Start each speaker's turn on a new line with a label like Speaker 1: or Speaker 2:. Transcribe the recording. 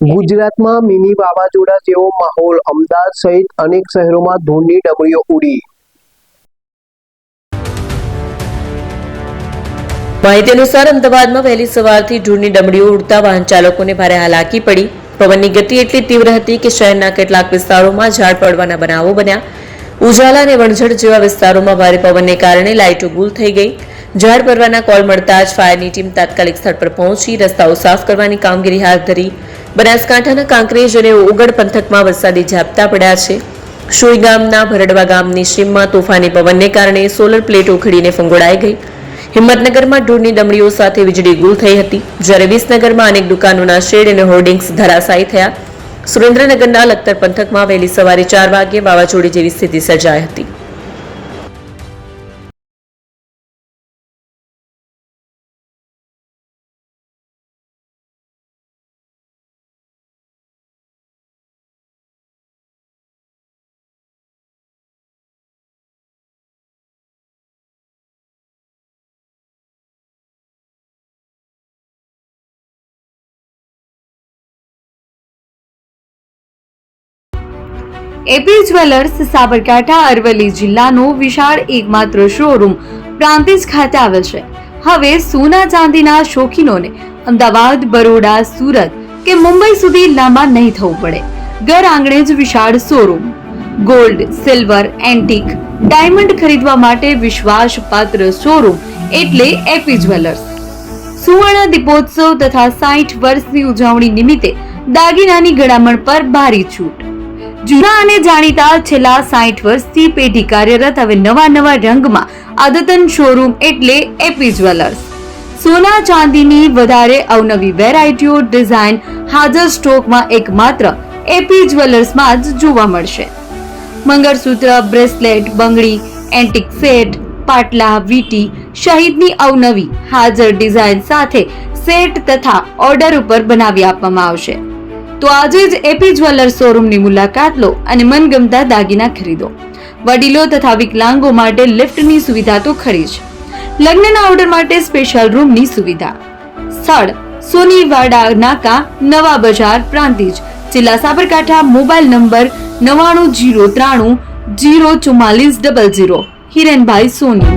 Speaker 1: ગુજરાતમાં મિની વાવાઝોડા જેવો માહોલ, અમદાવાદ સહિત અનેક શહેરોમાં ધૂળની ડમરીઓ ઉડી.
Speaker 2: માહિતી અનુસાર અમદાવાદમાં વહેલી સવારથી ધૂળની ડમરીઓ ઉડતા વાહન ચાલકોને ભારે હાલાકી પડી. પવનની ગતિ એટલી તીવ્ર હતી કે શહેરના કેટલાક વિસ્તારોમાં ઝાડ પડવાના બનાવો બન્યા. ઉજાલા અને વણઝડ જેવા વિસ્તારોમાં ભારે પવનને કારણે લાઇટો ગુલ થઈ ગઈ. ઝાડ પડવાના કોલ મળતા જ ફાયરની ટીમ તાત્કાલિક સ્થળ પર પહોંચી રસ્તાઓ સાફ કરવાની કામગીરી હાથ ધરી. બનાસકાંઠાના કાંકરેજ અને ઓગળ પંથકમાં વરસાદી ઝાપટા પડ્યા છે. શોઈ ગામના ભરડવા ગામની સીમમાં તોફાની પવનને કારણે સોલર પ્લેટો ઉખડીને ફંગોળાઈ ગઈ. હિંમતનગરમાં ધૂળની ડમરીઓ સાથે વીજળી ગુલ થઈ હતી, જ્યારે વિસનગરમાં અનેક દુકાનોના શેડ અને હોર્ડિંગ્સ ધરાશાયી થયા. સુરેન્દ્રનગરના લખતર પંથકમાં વહેલી સવારે 4 વાગ્યે વાવાઝોડી જેવી સ્થિતિ સર્જાઈ હતી.
Speaker 3: એપી જ્વેલર્સ સાબરકાંઠા અરવલ્લી જિલ્લાનો વિશાળ એકમાત્ર શોરૂમ પ્રાંતિજ ખાતે આવેલ છે. હવે સોના ચાંદીના શોખીનોને અમદાવાદ, બરોડા, સુરત કે મુંબઈ સુધી લાંબા નહીં થવું પડે. ઘર આંગણે જ વિશાળ showroom. Gold, silver, antique, diamond ખરીદવા માટે વિશ્વાસપાત્ર શોરૂમ એટલે એપી જ્વેલર્સ. સુવર્ણ દીપોત્સવ તથા 60 વર્ષની ઉજવણી નિમિત્તે દાગીનાની ગળામણ પર ભારી છૂટ. જૂના અને જાણીતા છેલ્લા 60 વર્ષથી પેઢી કાર્યરત હવે નવા રંગમાં અદ્યતન શોરૂમ એટલે એપી જ્વેલર્સ. સોના ચાંદીની વધારે અવનવી વેરાયટીઓ, ડિઝાઇન હાજર સ્ટોકમાં એકમાત્ર એપી જ્વેલર્સમાં જ જોવા મળશે. મંગળસૂત્ર, બ્રેસલેટ, બંગડી, એન્ટિક સેટ, પાટલા, વીટી સહિતની અવનવી હાજર ડિઝાઇન સાથે સેટ તથા ઓર્ડર ઉપર બનાવી આપવામાં આવશે. તો આજે જ એપી જ્વેલર્સ શોરૂમની મુલાકાત લો અને મનગમતા દાગીના ખરીદો. વડીલો તથા વિકલાંગો માટે લિફ્ટની સુવિધા તો ખરી જ. લગ્નના ઓર્ડર માટે સ્પેશિયલ રૂમની સુવિધા. સ્થળ સોનીવાડા નાકા, નવા બજાર, પ્રાંતિજ, જિલ્લા સાબરકાંઠા. Mobile number 9903304400. હિરેનભાઈ સોની.